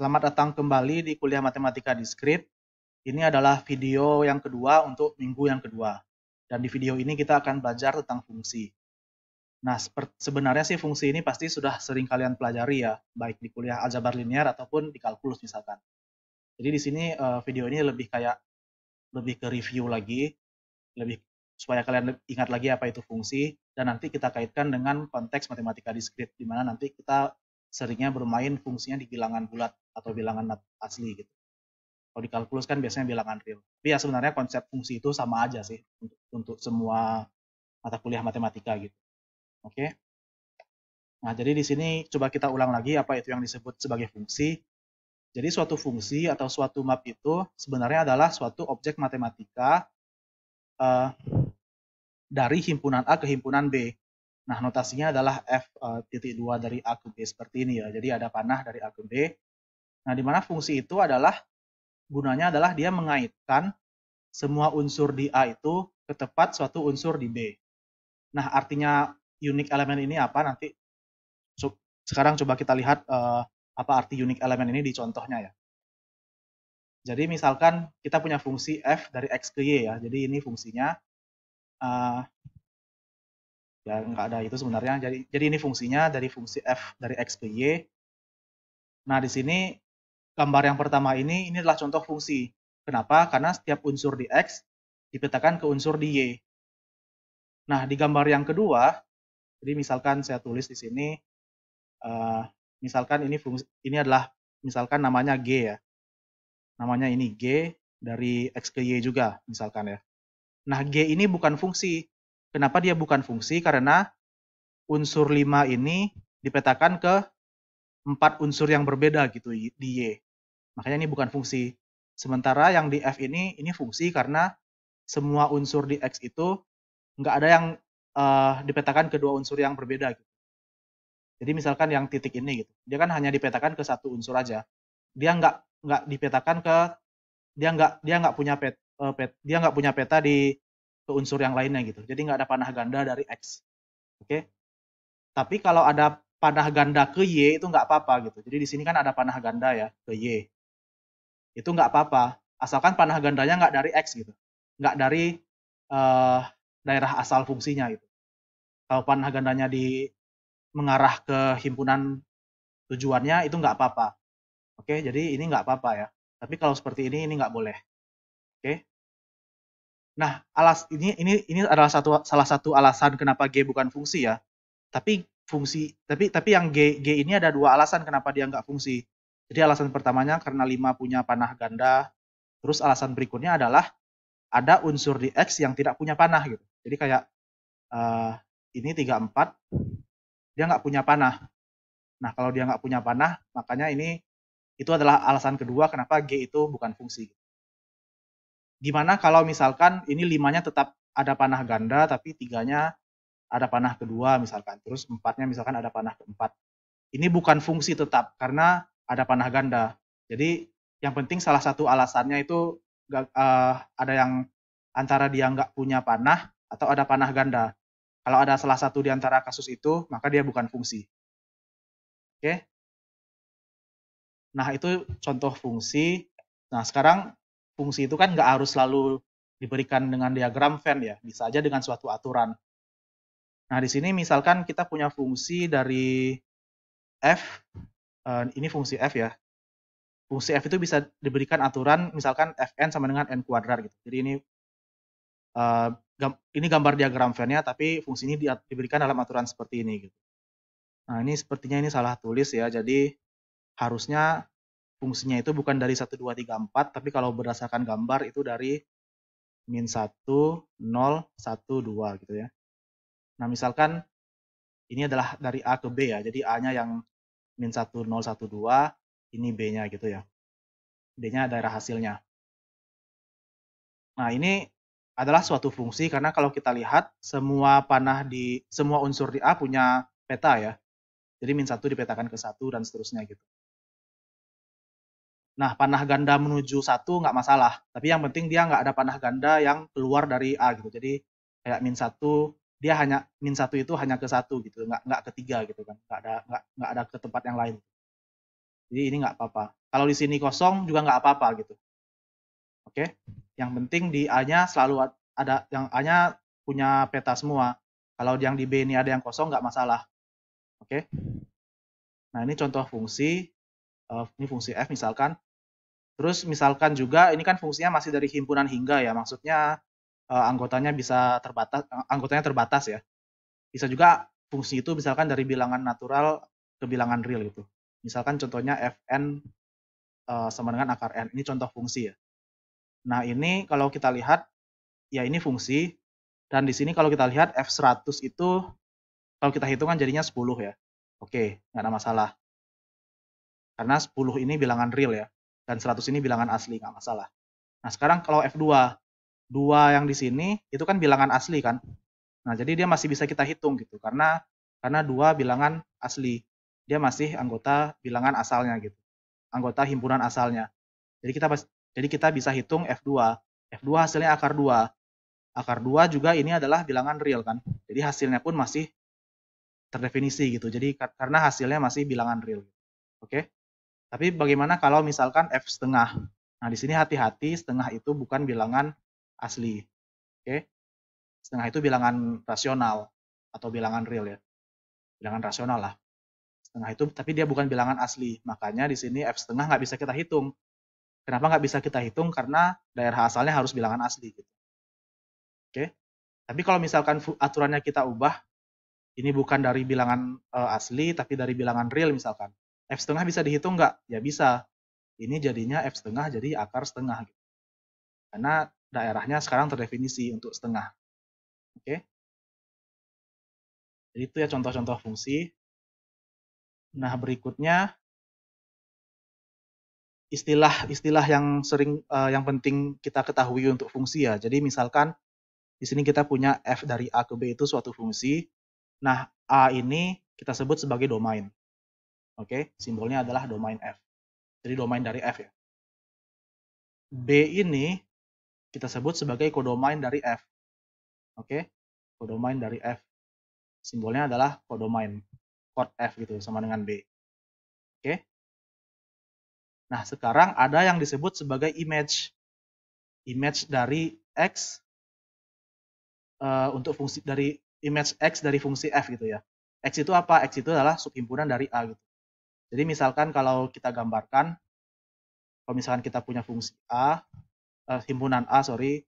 Selamat datang kembali di kuliah Matematika Diskrit. Ini adalah video yang kedua untuk minggu yang kedua. Dan di video ini kita akan belajar tentang fungsi. Nah, sebenarnya sih fungsi ini pasti sudah sering kalian pelajari ya, baik di kuliah aljabar linear ataupun di kalkulus misalkan. Jadi di sini video ini lebih ke review lagi, lebih supaya kalian ingat lagi apa itu fungsi, dan nanti kita kaitkan dengan konteks matematika diskrit, di mana nanti kita seringnya bermain fungsinya di bilangan bulat atau bilangan asli gitu. Kalau di kalkulus kan biasanya bilangan real. Tapi ya sebenarnya konsep fungsi itu sama aja sih untuk semua mata kuliah matematika gitu. Oke. Nah, jadi di sini coba kita ulang lagi apa itu yang disebut sebagai fungsi. Jadi suatu fungsi atau suatu map itu sebenarnya adalah suatu objek matematika eh, dari himpunan A ke himpunan B. Nah, notasinya adalah F,2 dari A ke B seperti ini ya. Jadi ada panah dari A ke B. Nah, di mana fungsi itu adalah gunanya adalah dia mengaitkan semua unsur di A itu ke tepat suatu unsur di B. Nah, artinya unique element ini apa nanti? Sekarang coba kita lihat apa arti unique element ini di contohnya ya. Jadi misalkan kita punya fungsi f dari x ke y ya. Jadi ini fungsinya ya nggak ada itu sebenarnya. Jadi ini fungsinya dari fungsi f dari x ke y. Nah, di sini gambar yang pertama ini adalah contoh fungsi. Kenapa? Karena setiap unsur di x dipetakan ke unsur di y. Nah, di gambar yang kedua, jadi misalkan saya tulis di sini, misalkan ini adalah misalkan namanya g ya. Namanya ini g dari x ke y juga misalkan ya. Nah, g ini bukan fungsi. Kenapa dia bukan fungsi? Karena unsur 5 ini dipetakan ke 4 unsur yang berbeda gitu di y. Makanya ini bukan fungsi. Sementara yang di f ini fungsi karena semua unsur di x itu nggak ada yang dipetakan kedua unsur yang berbeda gitu. Jadi misalkan yang titik ini gitu, dia kan hanya dipetakan ke satu unsur aja. Dia nggak dipetakan ke dia nggak punya dia nggak punya peta di ke unsur yang lainnya gitu. Jadi nggak ada panah ganda dari x. Oke. Tapi kalau ada panah ganda ke y itu nggak apa-apa gitu. Jadi di sini kan ada panah ganda ya ke y. Itu nggak apa-apa. Asalkan panah gandanya nggak dari x gitu. Nggak dari daerah asal fungsinya gitu. Kalau panah gandanya mengarah ke himpunan tujuannya itu nggak apa-apa. Oke, jadi ini nggak apa-apa ya. Tapi kalau seperti ini nggak boleh. Oke. Nah, ini adalah salah satu alasan kenapa G bukan fungsi ya. Tapi yang G ini ada dua alasan kenapa dia nggak fungsi. Jadi alasan pertamanya karena 5 punya panah ganda. Terus alasan berikutnya adalah ada unsur di X yang tidak punya panah gitu. Jadi kayak ini 34 dia nggak punya panah. Nah, kalau dia nggak punya panah, makanya itu adalah alasan kedua kenapa G itu bukan fungsi. Gimana kalau misalkan ini 5-nya tetap ada panah ganda, tapi 3-nya ada panah kedua misalkan, terus 4-nya misalkan ada panah keempat. Ini bukan fungsi tetap, karena ada panah ganda. Jadi yang penting salah satu alasannya itu ada yang antara dia nggak punya panah atau ada panah ganda. Kalau ada salah satu di antara kasus itu, maka dia bukan fungsi. Oke? Nah, itu contoh fungsi. Nah, sekarang fungsi itu kan nggak harus selalu diberikan dengan diagram Venn ya, bisa aja dengan suatu aturan. Nah, di sini misalkan kita punya fungsi dari f, ini fungsi f ya. Fungsi f itu bisa diberikan aturan misalkan fn sama dengan n kuadrat gitu. Jadi ini gambar diagram Venn-nya, tapi fungsi ini diberikan dalam aturan seperti ini gitu. Nah, ini sepertinya ini salah tulis ya. Jadi harusnya fungsinya itu bukan dari 1, 2, 3, 4, tapi kalau berdasarkan gambar itu dari min 1, 0, 1, 2 gitu ya. Nah, misalkan ini adalah dari A ke B ya, jadi A-nya yang min 1, 0, 1, 2, ini B-nya gitu ya. B-nya daerah hasilnya. Nah, ini adalah suatu fungsi karena kalau kita lihat semua unsur di A punya peta ya. Jadi min 1 dipetakan ke 1 dan seterusnya gitu. Nah, panah ganda menuju 1 nggak masalah, tapi yang penting dia nggak ada panah ganda yang keluar dari A gitu. Jadi kayak min 1, dia hanya min 1 itu hanya ke 1 gitu, nggak ke 3 gitu kan. Nggak ada ke tempat yang lain. Jadi ini nggak apa-apa. Kalau di sini kosong juga nggak apa-apa gitu. Oke. Yang penting di A-nya selalu ada, yang A-nya punya peta semua. Kalau yang di B ini ada yang kosong nggak masalah. Oke. Nah, ini contoh fungsi. Ini fungsi f misalkan. Terus misalkan juga ini kan fungsinya masih dari himpunan hingga ya. Maksudnya anggotanya bisa terbatas, anggotanya terbatas ya. Bisa juga fungsi itu misalkan dari bilangan natural ke bilangan real gitu. Misalkan contohnya fn sama dengan akar n. Ini contoh fungsi ya. Nah, ini kalau kita lihat, ya ini fungsi. Dan di sini kalau kita lihat F100 itu, kalau kita hitung kan jadinya 10 ya. Oke, nggak ada masalah. Karena 10 ini bilangan real ya. Dan 100 ini bilangan asli, nggak masalah. Nah, sekarang kalau F2, 2 yang di sini itu kan bilangan asli kan. Nah, jadi dia masih bisa kita hitung gitu. Karena 2 bilangan asli. Dia masih anggota bilangan asalnya gitu. Anggota himpunan asalnya. Jadi kita bisa hitung F2. F2 hasilnya akar 2. Akar 2 juga ini adalah bilangan real kan. Jadi hasilnya pun masih terdefinisi gitu. Jadi karena hasilnya masih bilangan real. Oke. Tapi bagaimana kalau misalkan F setengah? Nah, di sini hati-hati, setengah itu bukan bilangan asli. Oke. Setengah itu bilangan rasional atau bilangan real ya. Bilangan rasional lah. Setengah itu, tapi dia bukan bilangan asli. Makanya di sini F setengah nggak bisa kita hitung. Kenapa nggak bisa kita hitung? Karena daerah asalnya harus bilangan asli gitu. Oke. Tapi kalau misalkan aturannya kita ubah, ini bukan dari bilangan asli, tapi dari bilangan real misalkan. F setengah bisa dihitung nggak? Ya bisa. Ini jadinya F setengah jadi akar setengah. Gitu. Karena daerahnya sekarang terdefinisi untuk setengah. Oke. Jadi itu ya contoh-contoh fungsi. Nah, berikutnya istilah-istilah yang sering yang penting kita ketahui untuk fungsi ya. Jadi misalkan di sini kita punya f dari A ke B itu suatu fungsi. Nah, A ini kita sebut sebagai domain. Oke, simbolnya adalah domain f. Jadi domain dari f ya. B ini kita sebut sebagai kodomain dari f. Oke, kodomain dari f. Simbolnya adalah kodomain, kod f gitu sama dengan B. Oke. Nah, sekarang ada yang disebut sebagai image. Image dari X untuk fungsi dari image X dari fungsi F gitu ya. X itu apa? X itu adalah subhimpunan dari A gitu. Jadi misalkan kalau kita gambarkan, kalau misalkan kita punya fungsi A, himpunan A, sorry,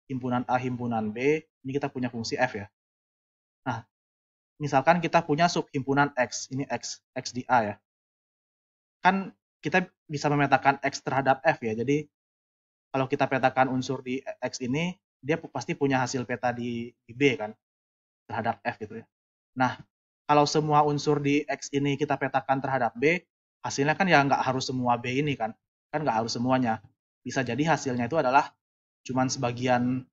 himpunan A, himpunan B, ini kita punya fungsi F ya. Nah, misalkan kita punya subhimpunan X, ini X di A ya. Kan kita bisa memetakan X terhadap F ya. Jadi kalau kita petakan unsur di X ini, dia pasti punya hasil peta di B kan, terhadap F gitu ya. Nah, kalau semua unsur di X ini kita petakan terhadap B, hasilnya kan ya nggak harus semua B ini kan nggak harus semuanya. Bisa jadi hasilnya itu adalah cuman sebagian,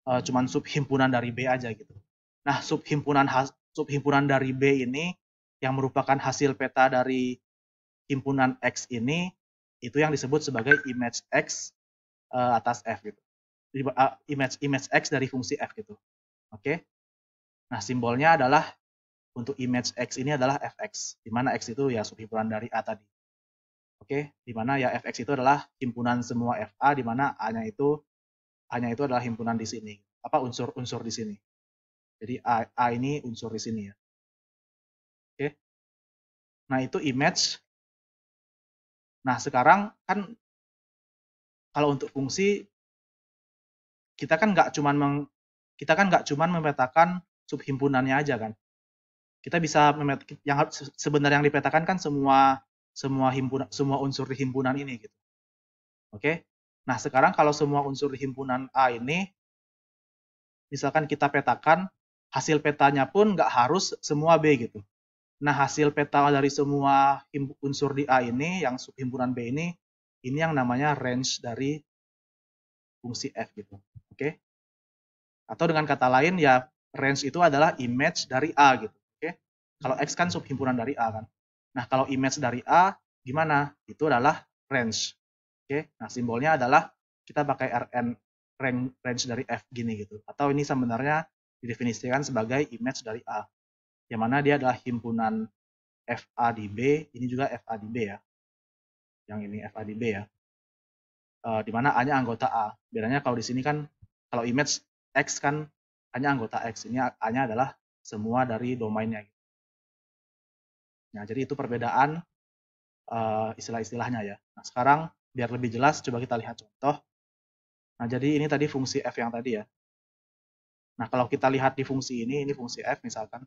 cuman subhimpunan dari B aja gitu. Nah, subhimpunan dari B ini yang merupakan hasil peta dari himpunan X ini, itu yang disebut sebagai image X atas F gitu. Image X dari fungsi F gitu. Oke. Nah, simbolnya adalah untuk image X ini adalah fx, di mana X itu ya subhimpunan dari A tadi. Oke, di mana ya fx itu adalah himpunan semua FA, di mana A-nya itu adalah himpunan di sini. Apa unsur-unsur di sini. Jadi A ini unsur di sini ya. Oke. Nah, itu image. Nah, sekarang kan kalau untuk fungsi kita kan nggak cuman memetakan subhimpunannya aja kan. Kita bisa yang sebenarnya yang dipetakan kan semua unsur di himpunan ini gitu. Oke. Nah, sekarang kalau semua unsur di himpunan A ini misalkan kita petakan, hasil petanya pun nggak harus semua B gitu. Nah, hasil peta dari semua unsur di A ini yang subhimpunan B ini yang namanya range dari fungsi F gitu. Oke. Atau dengan kata lain ya range itu adalah image dari A gitu. Oke. Kalau X kan subhimpunan dari A kan. Nah, kalau image dari A gimana? Itu adalah range. Oke. Nah, simbolnya adalah kita pakai Rn range dari F gini gitu. Atau ini sebenarnya didefinisikan sebagai image dari A. Yang mana dia adalah himpunan FA di B, ini juga FA di B ya. yang ini FA di B ya. Di mana A-nya anggota A. Bedanya kalau di sini kan, kalau image X kan A-nya anggota X. Ini A-nya adalah semua dari domainnya. Nah, jadi itu perbedaan istilah-istilahnya ya. Nah, sekarang biar lebih jelas, coba kita lihat contoh. Nah, jadi ini tadi fungsi F yang tadi ya. Nah, kalau kita lihat di fungsi ini fungsi F misalkan.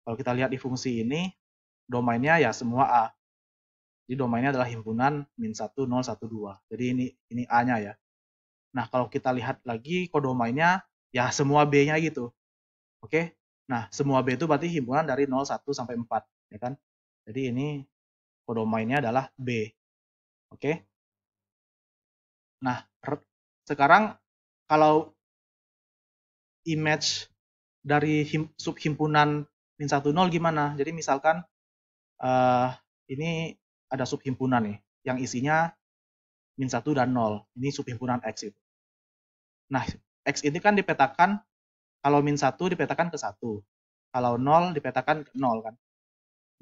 Kalau kita lihat di fungsi ini, domainnya ya semua A. Jadi domainnya adalah himpunan min 1, 0, 1, 2. Jadi ini A-nya ya. Nah, kalau kita lihat lagi kodomainnya, ya semua B-nya gitu. Oke? Nah, semua B itu berarti himpunan dari 0, 1, sampai 4. Ya kan? Jadi ini kodomainnya adalah B. Oke? Nah, sekarang kalau image dari subhimpunan min 1, 0 gimana? Jadi misalkan ini ada subhimpunan nih, yang isinya min 1 dan 0. Ini subhimpunan X itu. Nah, X ini kan dipetakan, kalau min 1 dipetakan ke 1. Kalau 0 dipetakan ke 0 kan.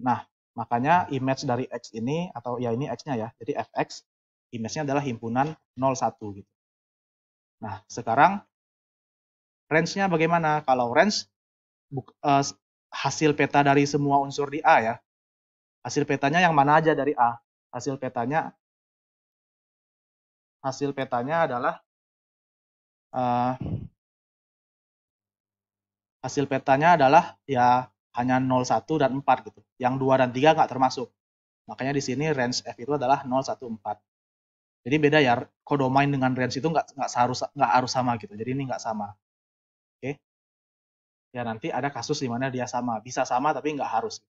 Nah, makanya image dari X ini, atau ya ini X-nya ya, jadi Fx, image-nya adalah himpunan 0, 1 gitu. Nah, sekarang range-nya bagaimana? Kalau range, hasil peta dari semua unsur di A ya. Hasil petanya yang mana aja dari A? Hasil petanya adalah hasil petanya adalah ya hanya 0, 1, dan 4 gitu. Yang 2 dan 3 nggak termasuk. Makanya di sini range F itu adalah 0, 1, 4. Jadi beda ya, codomain dengan range itu nggak harus sama gitu. Jadi ini nggak sama. Oke. Ya nanti ada kasus di mana dia sama. Bisa sama tapi nggak harus.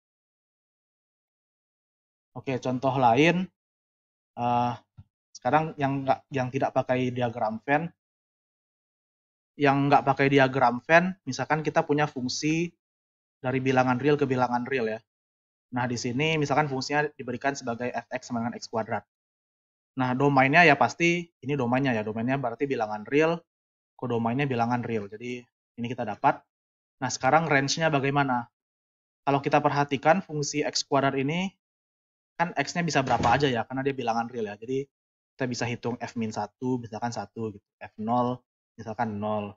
Oke, contoh lain. Sekarang yang tidak pakai diagram Venn. Yang nggak pakai diagram Venn, misalkan kita punya fungsi dari bilangan real ke bilangan real ya. Nah, di sini misalkan fungsinya diberikan sebagai fx sama dengan x kuadrat. Nah, domainnya ya pasti, ini domainnya ya, domainnya berarti bilangan real, kodomainnya bilangan real. Jadi, ini kita dapat. Nah, sekarang range-nya bagaimana? Kalau kita perhatikan fungsi x kuadrat ini, kan x-nya bisa berapa aja ya, karena dia bilangan real ya. Jadi, kita bisa hitung f-1, misalkan 1, gitu. f0, misalkan 0.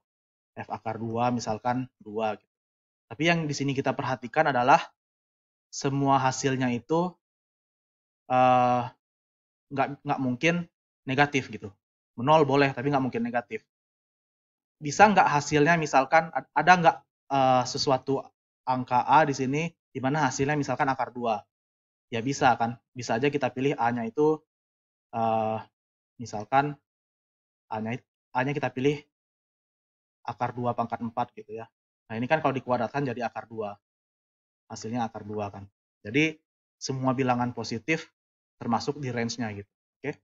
f akar 2, misalkan 2, gitu. Tapi yang di sini kita perhatikan adalah semua hasilnya itu nggak mungkin negatif gitu. 0 boleh, tapi nggak mungkin negatif. Bisa nggak hasilnya misalkan, ada nggak sesuatu angka A di sini, di mana hasilnya misalkan akar 2? Ya bisa kan, bisa aja kita pilih A-nya itu, misalkan A-nya kita pilih akar 2 pangkat 4 gitu ya. Nah ini kan kalau dikuadratkan jadi akar 2. Hasilnya akar 2 kan. Jadi semua bilangan positif termasuk di range-nya gitu. Oke.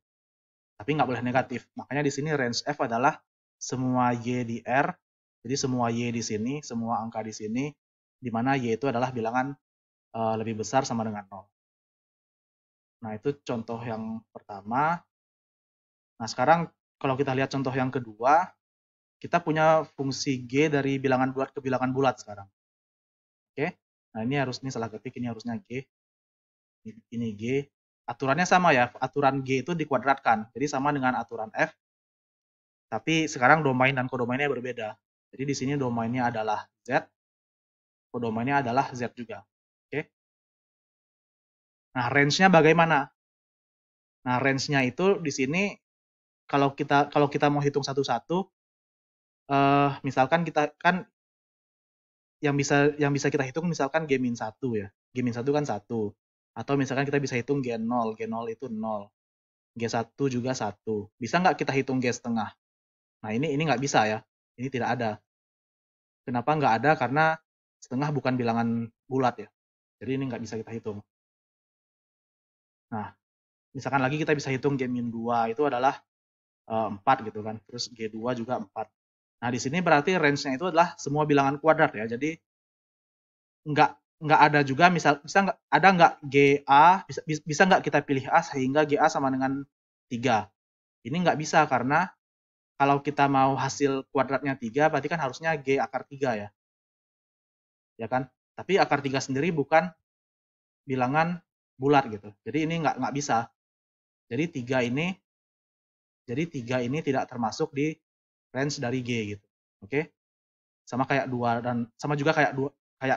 Tapi nggak boleh negatif. Makanya di sini range F adalah semua Y di R. Jadi semua Y di sini, semua angka di sini, di mana Y itu adalah bilangan lebih besar sama dengan 0. Nah itu contoh yang pertama. Nah sekarang kalau kita lihat contoh yang kedua, kita punya fungsi G dari bilangan bulat ke bilangan bulat sekarang. Oke. Nah ini salah ketik, ini harusnya G. Ini G. Aturannya sama ya, aturan G itu dikuadratkan. Jadi sama dengan aturan F, tapi sekarang domain dan kodomainnya berbeda. Jadi di sini domainnya adalah Z, kodomainnya adalah Z juga. Oke. Nah, range-nya bagaimana? Nah, range-nya itu di sini kalau kita mau hitung satu-satu, misalkan kita kan yang bisa kita hitung misalkan G-1 ya. G-1 kan 1. Atau misalkan kita bisa hitung G0, G0 itu 0. G1 juga 1. Bisa nggak kita hitung G setengah? Nah, ini nggak bisa ya. Ini tidak ada. Kenapa nggak ada? Karena setengah bukan bilangan bulat ya. Jadi ini nggak bisa kita hitung. Nah, misalkan lagi kita bisa hitung G-2 itu adalah 4 gitu kan. Terus G2 juga 4. Nah, di sini berarti range-nya itu adalah semua bilangan kuadrat ya. Jadi nggak ada juga ada nggak GA, bisa nggak kita pilih A sehingga GA sama dengan 3. Ini nggak bisa karena kalau kita mau hasil kuadratnya 3, berarti kan harusnya G akar 3 ya. Ya kan? Tapi akar 3 sendiri bukan bilangan bulat gitu. Jadi ini nggak bisa. Jadi 3 ini tidak termasuk di range dari G gitu. Oke? Sama kayak 2 dan sama juga kayak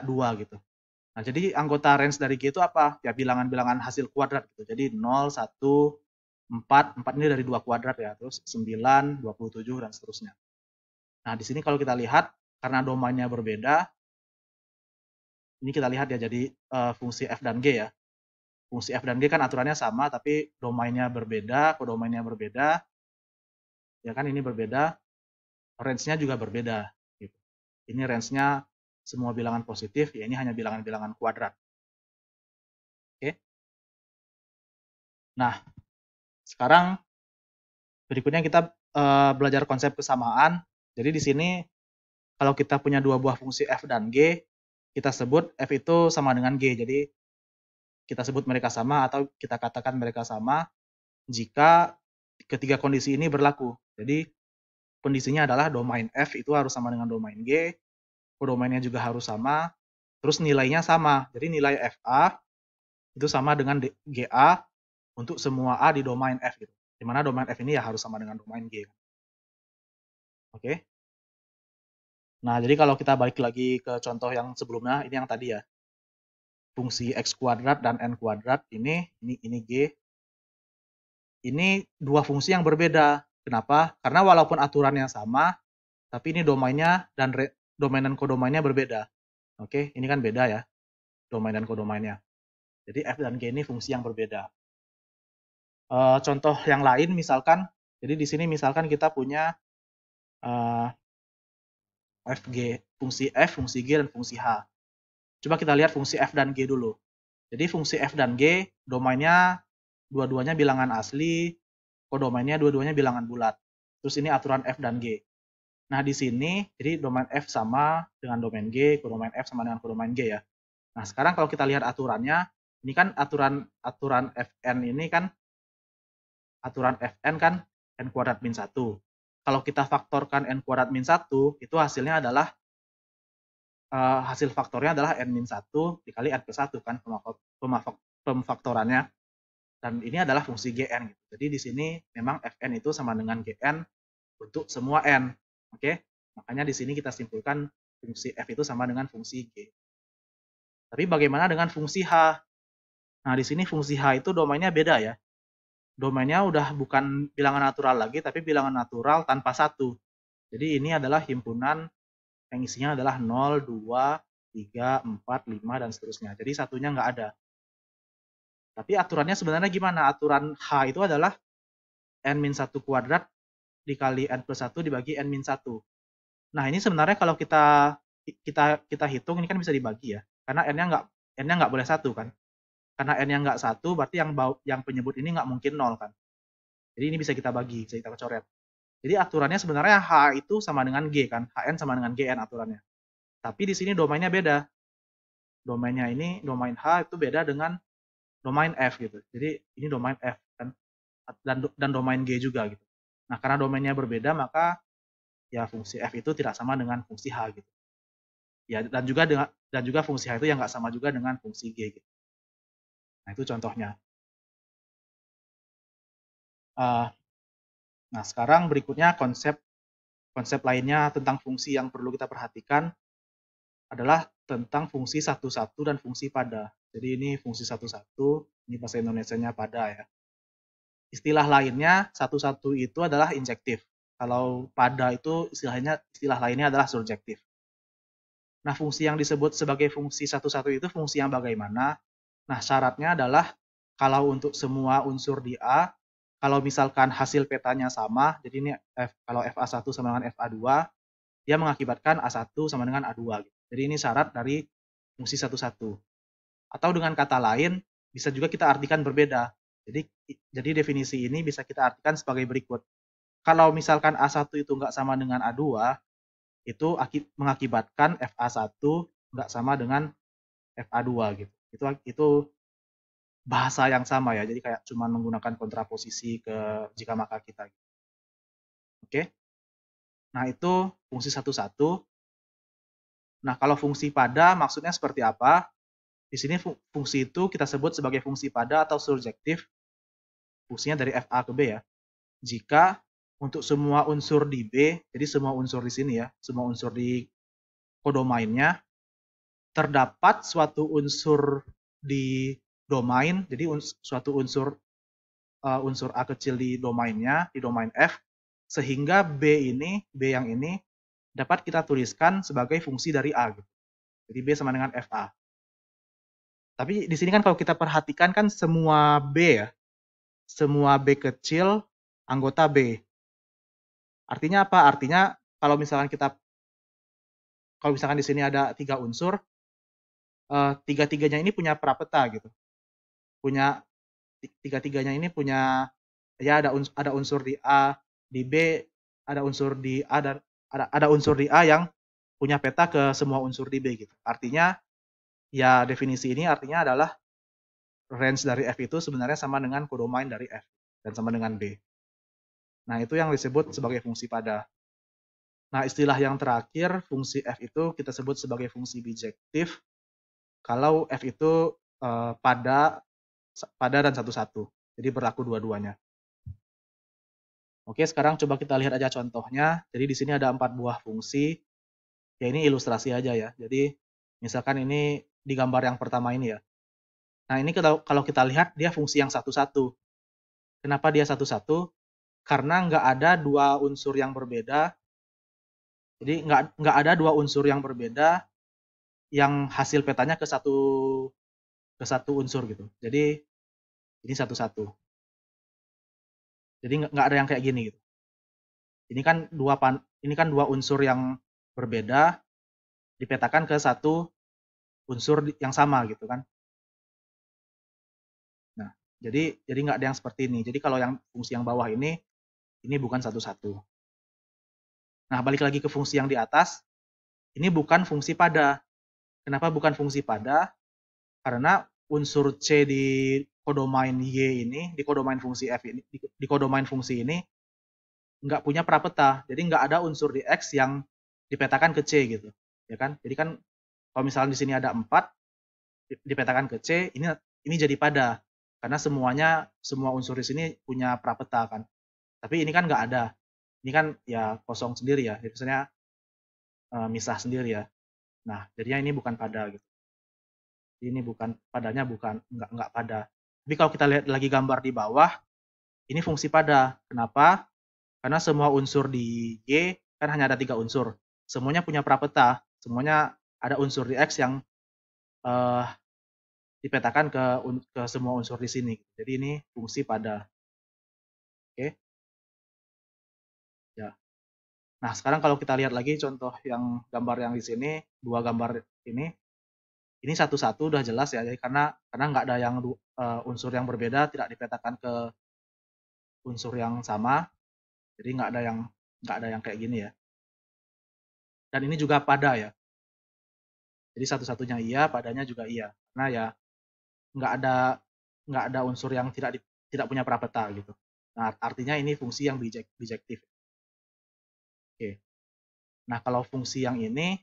2 gitu. Nah, jadi anggota range dari G itu apa? Ya bilangan-bilangan hasil kuadrat gitu. Jadi 0, 1, 4 ini dari 2 kuadrat ya. Terus 9, 27 dan seterusnya. Nah, di sini kalau kita lihat karena domainnya berbeda, ini kita lihat ya jadi fungsi f dan g ya. Fungsi f dan g kan aturannya sama tapi domainnya berbeda, kodomainnya berbeda. Ya kan ini berbeda, range-nya juga berbeda gitu. Ini range-nya semua bilangan positif, ya ini hanya bilangan-bilangan kuadrat. Oke. Nah, sekarang berikutnya kita belajar konsep kesamaan. Jadi di sini kalau kita punya dua buah fungsi f dan g, kita sebut f itu sama dengan g. Jadi kita sebut mereka sama atau kita katakan mereka sama jika ketiga kondisi ini berlaku. Jadi kondisinya adalah domain f itu harus sama dengan domain g, kodomainnya juga harus sama, terus nilainya sama. Jadi nilai fa itu sama dengan ga untuk semua a di domain f gitu. Dimana domain f ini ya harus sama dengan domain g. Oke. Nah, jadi kalau kita balik lagi ke contoh yang sebelumnya, ini yang tadi ya. Fungsi x kuadrat dan n kuadrat ini g. Ini dua fungsi yang berbeda. Kenapa? Karena walaupun aturannya sama, tapi ini domainnya dan domain dan kodomainnya berbeda. Oke, ini kan beda ya, domain dan kodomainnya. Jadi f dan g ini fungsi yang berbeda. Contoh yang lain misalkan, jadi di sini misalkan kita punya fungsi f, fungsi g, dan fungsi h. Coba kita lihat fungsi f dan g dulu. Jadi fungsi f dan g, domainnya dua-duanya bilangan asli, kodomainnya dua-duanya bilangan bulat. Terus ini aturan f dan g. Nah, di sini, jadi domain f sama dengan domain g, kodomain f sama dengan kodomain g ya. Nah, sekarang kalau kita lihat aturannya, ini kan aturan fn ini kan, aturan fn kan n kuadrat min 1. Kalau kita faktorkan n kuadrat min 1, itu hasilnya adalah, hasil faktornya adalah n min 1 dikali n plus 1 kan, pemfaktorannya. Dan ini adalah fungsi gn gitu. Jadi di sini memang fn itu sama dengan gn untuk semua n. Oke? Makanya di sini kita simpulkan fungsi f itu sama dengan fungsi g. Tapi bagaimana dengan fungsi h? Nah, di sini fungsi h itu domainnya beda ya. Domainnya udah bukan bilangan natural lagi, tapi bilangan natural tanpa 1. Jadi ini adalah himpunan yang isinya adalah 0, 2, 3, 4, 5, dan seterusnya. Jadi satunya nggak ada. Tapi aturannya sebenarnya gimana? Aturan H itu adalah n-1 kuadrat dikali n plus 1 dibagi n-1. Nah, ini sebenarnya kalau kita hitung ini kan bisa dibagi ya. Karena n-nya nggak boleh 1 kan. Karena n-nya nggak 1 berarti yang penyebut ini nggak mungkin 0 kan. Jadi ini bisa kita bagi, bisa kita coret. Jadi aturannya sebenarnya H itu sama dengan G kan. HN sama dengan GN aturannya. Tapi di sini domainnya beda. Domainnya ini, domain H itu beda dengan domain F gitu. Jadi ini domain F kan, dan domain G juga gitu. Nah, karena domainnya berbeda maka ya fungsi F itu tidak sama dengan fungsi H gitu. Ya, dan juga fungsi H itu yang nggak sama juga dengan fungsi G gitu. Nah, itu contohnya. Nah, sekarang berikutnya konsep lainnya tentang fungsi yang perlu kita perhatikan adalah tentang fungsi satu-satu dan fungsi pada. Jadi ini fungsi satu-satu, ini bahasa Indonesianya pada ya. Istilah lainnya satu-satu itu adalah injektif. Kalau pada itu istilah lainnya adalah surjektif. Nah, fungsi yang disebut sebagai fungsi satu-satu itu fungsi yang bagaimana? Nah, syaratnya adalah kalau untuk semua unsur di A, kalau misalkan hasil petanya sama, jadi ini kalau FA1 sama dengan FA2, dia mengakibatkan A1 sama dengan A2. Jadi ini syarat dari fungsi satu-satu. Atau dengan kata lain, bisa juga kita artikan berbeda. Jadi definisi ini bisa kita artikan sebagai berikut. Kalau misalkan A1 itu nggak sama dengan A2, itu mengakibatkan FA1 nggak sama dengan FA2 gitu. Itu bahasa yang sama ya, jadi kayak cuma menggunakan kontraposisi ke jika maka kita. Oke? Nah, itu fungsi satu-satu. Nah, kalau fungsi pada maksudnya seperti apa? Di sini fungsi itu kita sebut sebagai fungsi pada atau surjektif. fungsinya dari FA ke B ya. Jika untuk semua unsur di B, jadi semua unsur di sini ya, semua unsur di kodomainnya, terdapat suatu unsur di domain, jadi suatu unsur unsur A kecil di domainnya, di domain F, sehingga B yang ini dapat kita tuliskan sebagai fungsi dari A. Gitu. Jadi B sama dengan FA. Tapi di sini kan kalau kita perhatikan kan semua B ya, semua B kecil anggota B. Artinya apa? Artinya kalau misalkan di sini ada 3 unsur, tiga-tiganya ini punya prapeta gitu. Punya tiga-tiganya ini punya ya ada unsur di A, di B, ada unsur di A dan ada unsur di A yang punya peta ke semua unsur di B gitu. Artinya ya definisi ini artinya adalah range dari F itu sebenarnya sama dengan kodomain dari F dan sama dengan B. Nah, itu yang disebut sebagai fungsi pada. Nah, istilah yang terakhir, fungsi F itu kita sebut sebagai fungsi bijektif kalau F itu pada dan satu-satu. Jadi berlaku dua-duanya. Oke, sekarang coba kita lihat aja contohnya. Jadi di sini ada 4 buah fungsi. Ya ini ilustrasi aja ya. Jadi misalkan ini di gambar yang pertama ini ya. Nah, ini kalau kita lihat dia fungsi yang satu-satu. Kenapa dia satu-satu? Karena nggak ada dua unsur yang berbeda. Jadi nggak ada dua unsur yang berbeda yang hasil petanya ke satu unsur gitu. Jadi ini satu-satu. Jadi nggak ada yang kayak gini gitu. Ini kan dua unsur yang berbeda dipetakan ke satu unsur yang sama gitu kan. Nah, jadi nggak ada yang seperti ini. Jadi kalau yang fungsi yang bawah ini bukan satu-satu. Nah, balik lagi ke fungsi yang di atas, ini bukan fungsi pada. Kenapa bukan fungsi pada? Karena unsur C di kodomain Y ini, di kodomain fungsi F ini, di kodomain fungsi ini nggak punya prapeta. Jadi nggak ada unsur di X yang dipetakan ke C gitu. Ya kan? Jadi kan kalau misalnya di sini ada 4 dipetakan ke C, ini jadi pada. Karena semua unsur di sini punya prapeta kan. Tapi ini kan nggak ada. Ini kan ya kosong sendiri ya. Jadi misalnya misah sendiri ya. Nah, jadinya ini bukan pada gitu. Ini bukan padanya bukan nggak pada. Tapi kalau kita lihat lagi gambar di bawah, ini fungsi pada. Kenapa? Karena semua unsur di Y kan hanya ada 3 unsur. Semuanya punya prapeta. Semuanya ada unsur di X yang uh, dipetakan ke semua unsur di sini. Jadi ini fungsi pada. Oke. Ya. Nah, sekarang kalau kita lihat lagi contoh yang gambar yang di sini, dua gambar ini satu-satu udah jelas ya. Jadi karena nggak ada yang unsur yang berbeda tidak dipetakan ke unsur yang sama. Jadi nggak ada yang kayak gini ya. Dan ini juga pada ya. Jadi satu-satunya iya, padanya juga iya. Karena ya nggak ada unsur yang tidak punya prapeta gitu. Nah, artinya ini fungsi yang bijektif. Oke. Nah, kalau fungsi yang ini,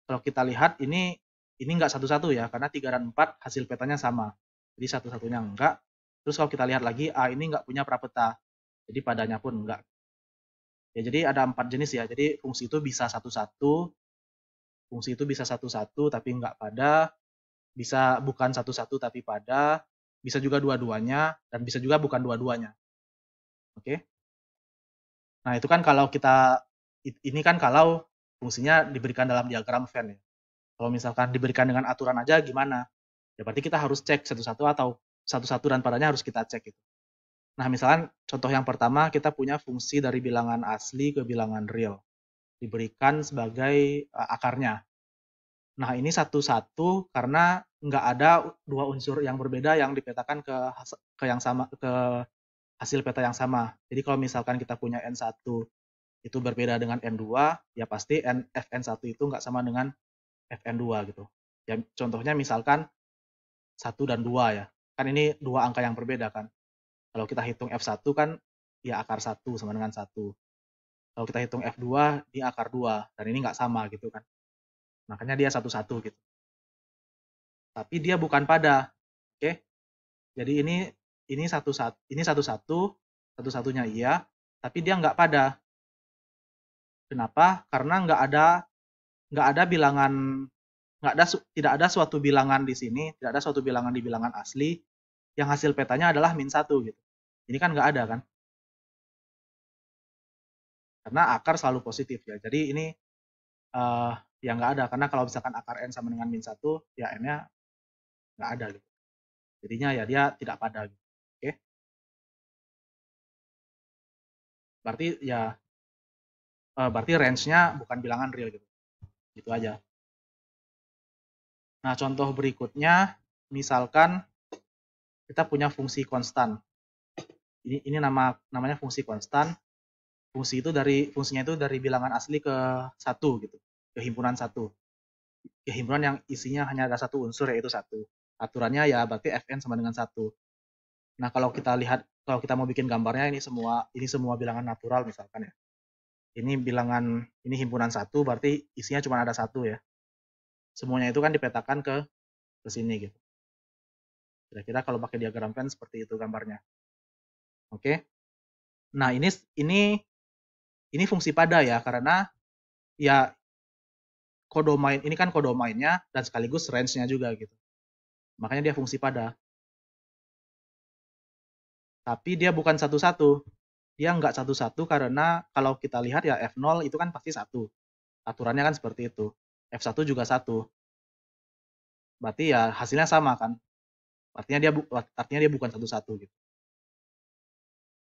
kalau kita lihat ini nggak satu-satu ya, karena 3 dan 4 hasil petanya sama. Jadi satu-satunya enggak. Terus kalau kita lihat lagi, A ini nggak punya prapeta. Jadi padanya pun enggak. Ya, jadi ada 4 jenis ya. Jadi fungsi itu bisa satu-satu, tapi enggak pada, bisa bukan satu-satu tapi pada, bisa juga dua-duanya, dan bisa juga bukan dua-duanya. Oke? Nah, itu kan kalau ini kan kalau fungsinya diberikan dalam diagram Venn ya. Kalau misalkan diberikan dengan aturan aja gimana? Ya berarti kita harus cek satu-satu atau satu-satu dan padanya harus kita cek gitu. Nah, misalkan contoh yang pertama kita punya fungsi dari bilangan asli ke bilangan real. Diberikan sebagai akarnya. Nah, ini satu-satu karena nggak ada dua unsur yang berbeda yang dipetakan ke yang sama, ke hasil peta yang sama. Jadi kalau misalkan kita punya N1 itu berbeda dengan N2, ya pasti Fn1 itu nggak sama dengan Fn2 gitu. Ya, contohnya misalkan 1 dan 2 ya. Kan ini dua angka yang berbeda kan. Kalau kita hitung F1 kan ya akar 1 sama dengan 1. Kalau kita hitung F2 dia akar 2 dan ini nggak sama gitu kan. Makanya dia satu-satu gitu. Tapi dia bukan pada. Oke. Jadi ini satu-satunya iya, tapi dia nggak pada. Kenapa? Karena nggak ada bilangan, tidak ada suatu bilangan di sini, tidak ada suatu bilangan di bilangan asli yang hasil petanya adalah -1 gitu. Ini kan nggak ada kan? Karena akar selalu positif ya. Jadi ini ya nggak ada, karena kalau misalkan akar n sama dengan -1, ya n-nya nggak ada gitu. Jadinya ya dia tidak pada gitu. Oke? Berarti range-nya bukan bilangan real gitu. Gitu aja. Nah, contoh berikutnya, misalkan kita punya fungsi konstan. Ini namanya fungsi konstan. Fungsinya itu dari bilangan asli ke 1 gitu. Ke himpunan 1. Ke himpunan yang isinya hanya ada satu unsur, yaitu 1. Aturannya ya berarti Fn sama dengan 1. Nah, kalau kita mau bikin gambarnya, ini semua bilangan natural misalkan ya. Ini himpunan 1, berarti isinya cuma ada 1 ya. Semuanya itu kan dipetakan ke sini gitu. Kira-kira kalau pakai diagram Venn seperti itu gambarnya. Oke. Nah, ini fungsi pada ya, karena ya kodomain ini kan kodomainnya dan sekaligus range-nya juga gitu. Makanya dia fungsi pada. Tapi dia bukan satu-satu. Dia nggak satu-satu karena kalau kita lihat ya F0 itu kan pasti 1. Aturannya kan seperti itu. F1 juga 1. Berarti ya hasilnya sama kan. Artinya dia bukan satu-satu gitu.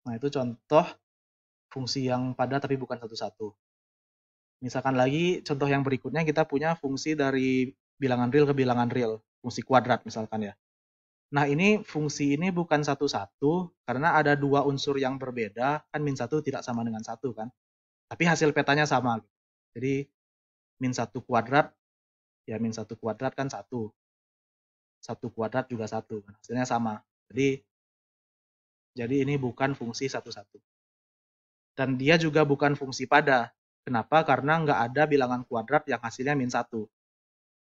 Nah, itu contoh fungsi yang pada tapi bukan satu-satu. Misalkan lagi contoh yang berikutnya, kita punya fungsi dari bilangan real ke bilangan real, fungsi kuadrat misalkan ya. Nah, fungsi ini bukan satu-satu karena ada dua unsur yang berbeda, kan -1 tidak sama dengan 1 kan. Tapi hasil petanya sama. Jadi -1 kuadrat ya -1 kuadrat kan 1. 1 kuadrat juga 1 kan. Hasilnya sama. Jadi ini bukan fungsi satu-satu. Dan dia juga bukan fungsi pada. Kenapa? Karena nggak ada bilangan kuadrat yang hasilnya -1.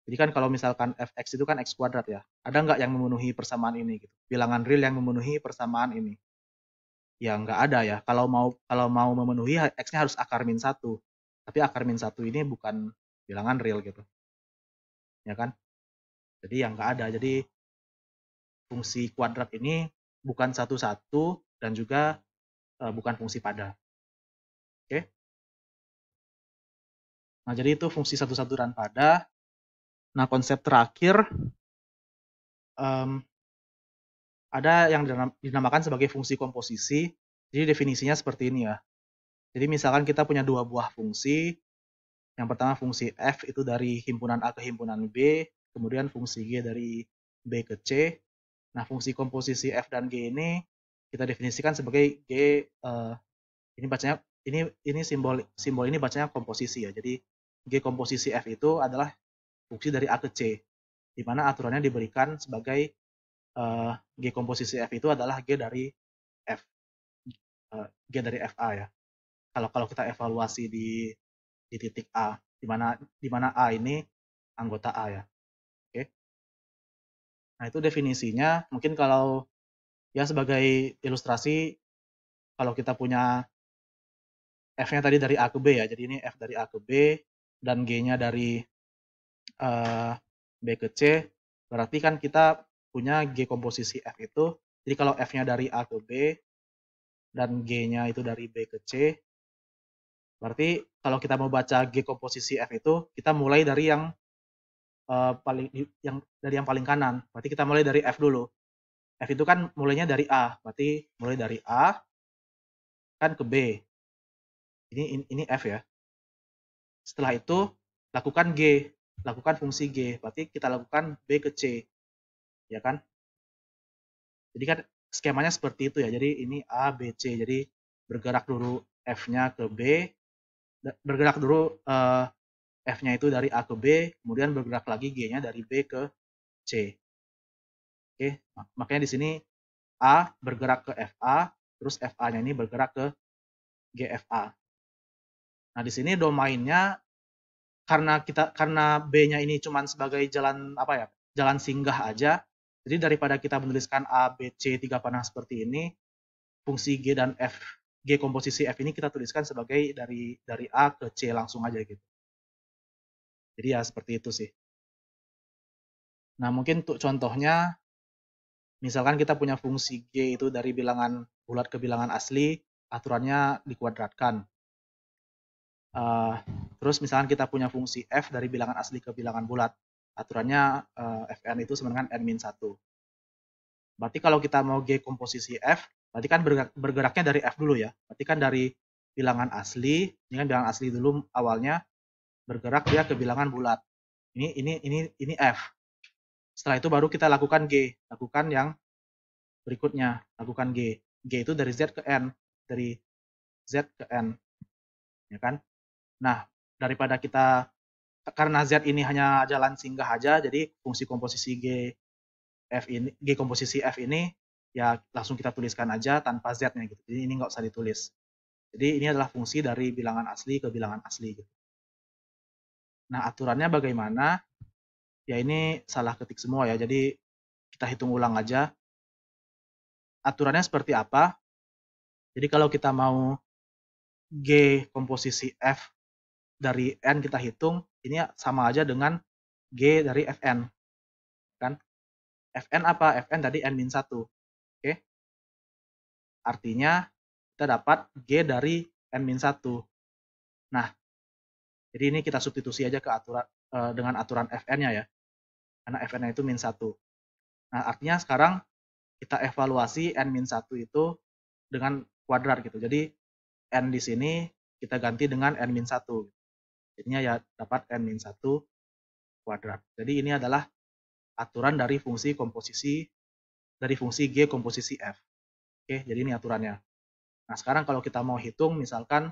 Jadi kan kalau misalkan fx itu kan x kuadrat ya. Ada nggak yang memenuhi persamaan ini gitu? Bilangan real yang memenuhi persamaan ini? Ya nggak ada ya. Kalau mau memenuhi, x-nya harus akar -1. Tapi akar -1 ini bukan bilangan real gitu. Ya kan? Jadi yang nggak ada. Jadi fungsi kuadrat ini bukan satu-satu dan juga bukan fungsi pada. Oke? Nah, jadi itu fungsi satu-satu dan pada. Nah, konsep terakhir ada yang dinamakan sebagai fungsi komposisi. Jadi definisinya seperti ini ya. Jadi misalkan kita punya dua buah fungsi. Yang pertama fungsi f itu dari himpunan A ke himpunan B, kemudian fungsi G dari B ke C. Nah, fungsi komposisi f dan G ini kita definisikan sebagai G, ini bacanya ini simbol ini bacanya komposisi ya. Jadi G komposisi f itu adalah fungsi dari A ke C, di mana aturannya diberikan sebagai G komposisi f itu adalah G dari F, G dari FA ya. Kalau kita evaluasi di titik A, di mana A ini anggota A ya. Oke. Nah, itu definisinya. Mungkin kalau ya sebagai ilustrasi, kalau kita punya F-nya tadi dari A ke B ya. Jadi ini F dari A ke B dan G-nya dari B ke C. Berarti kan kita punya G komposisi F itu. Jadi kalau F-nya dari A ke B dan G-nya itu dari B ke C, berarti kalau kita mau baca G komposisi F itu, kita mulai dari yang paling kanan. Berarti kita mulai dari F dulu. F itu kan mulainya dari A. Berarti mulai dari A kan ke B. Ini F ya. Setelah itu lakukan G, lakukan fungsi G. Berarti kita lakukan B ke C. Ya kan? Jadi kan skemanya seperti itu ya. Jadi ini A, B, C. Jadi bergerak dulu F-nya ke B, bergerak dulu F-nya itu dari A ke B, kemudian bergerak lagi G-nya dari B ke C. Oke, makanya di sini A bergerak ke FA, terus FA-nya ini bergerak ke GFA. Nah, di sini domainnya karena B-nya ini cuma sebagai jalan jalan singgah aja. Jadi daripada kita menuliskan A, B, C, 3 panah seperti ini, fungsi G dan F, G komposisi F ini kita tuliskan sebagai dari A ke C langsung aja gitu. Jadi ya seperti itu sih. Nah, mungkin untuk contohnya, misalkan kita punya fungsi G itu dari bilangan bulat ke bilangan asli, aturannya dikuadratkan. Terus misalkan kita punya fungsi F dari bilangan asli ke bilangan bulat, aturannya Fn itu sama dengan n-1. Berarti kalau kita mau G komposisi F, berarti kan bergeraknya dari F dulu ya. Berarti kan dari bilangan asli, ini kan bilangan asli dulu awalnya, bergerak dia ke bilangan bulat. Ini F. Setelah itu baru kita lakukan G, lakukan yang berikutnya, lakukan G. G itu dari Z ke N, dari Z ke N, ya kan? Nah, daripada kita, karena Z ini hanya jalan singgah aja, jadi fungsi komposisi G komposisi F ini ya langsung kita tuliskan aja tanpa Z-nya gitu. Jadi ini nggak usah ditulis. Jadi ini adalah fungsi dari bilangan asli ke bilangan asli gitu. Nah, aturannya bagaimana? Ya ini salah ketik semua ya. Jadi kita hitung ulang aja. Aturannya seperti apa? Jadi kalau kita mau G komposisi F dari N kita hitung, ini sama aja dengan G dari Fn. Kan? Fn apa? Fn tadi N-1. Oke? Artinya kita dapat G dari N-1. Nah, jadi ini kita substitusi aja ke aturan dengan aturan Fn-nya ya. Karena Fn-nya itu min 1. Nah, artinya sekarang kita evaluasi N-1 itu dengan kuadrat gitu. Jadi N di sini kita ganti dengan N-1. Jadinya ya dapat N-1 kuadrat. Jadi ini adalah aturan dari fungsi komposisi, dari fungsi G komposisi F. Oke, jadi ini aturannya. Nah, sekarang kalau kita mau hitung, misalkan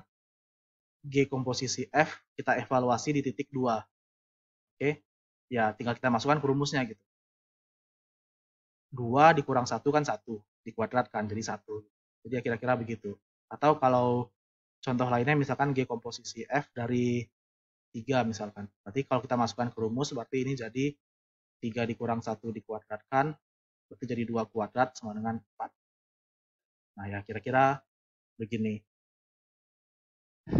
G komposisi F, kita evaluasi di titik 2. Oke, ya tinggal kita masukkan ke rumusnya gitu. 2 dikurang 1 kan 1, dikuadratkan jadi 1. Jadi ya kira-kira begitu. Atau kalau contoh lainnya misalkan G komposisi F dari 3 misalkan. Berarti kalau kita masukkan ke rumus, berarti ini jadi 3 dikurang 1 dikuadratkan, berarti jadi 2 kuadrat sama dengan 4. Nah ya kira-kira begini.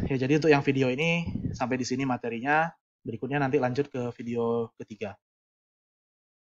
Ya jadi untuk yang video ini sampai di sini materinya. Berikutnya nanti lanjut ke video ketiga.